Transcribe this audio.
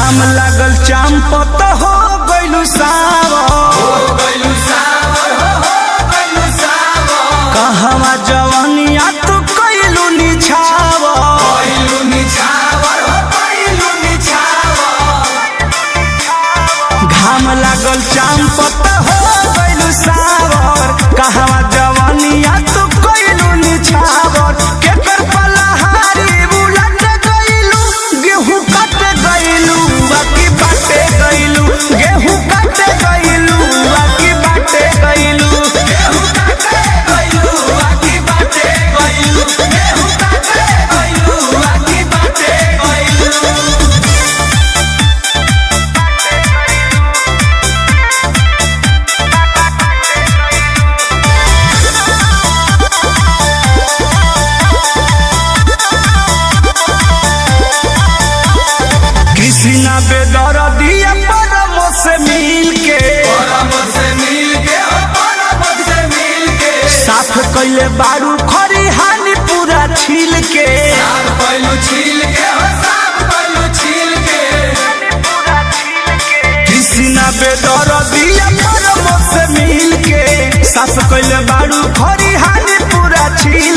घाम लागल चांपत हो गइलू सावर कहवा जवानिया तू कइलू निछावर घाम लागल चांपत हो गइलू सावर कहवा जवानिया तू कइलू निछावर केकर पलहारी बुलट गइलू गेहूं काट गइलू बाकी बाटे गइलू गेहूं काट गइलू बाकी बाटे गइलू गेहूं काट गइलू बाकी बाटे गइलू गेहूं काट गइलू बाकी बाटे गइलू कृष्णा बेदर्दिया परम से मिल के साफ कइले बारू खरिहानी पूरा छील के कृष्णा बेदर्दिया परम से मिल के साफ कइले बारू खरिहानी पूरा छील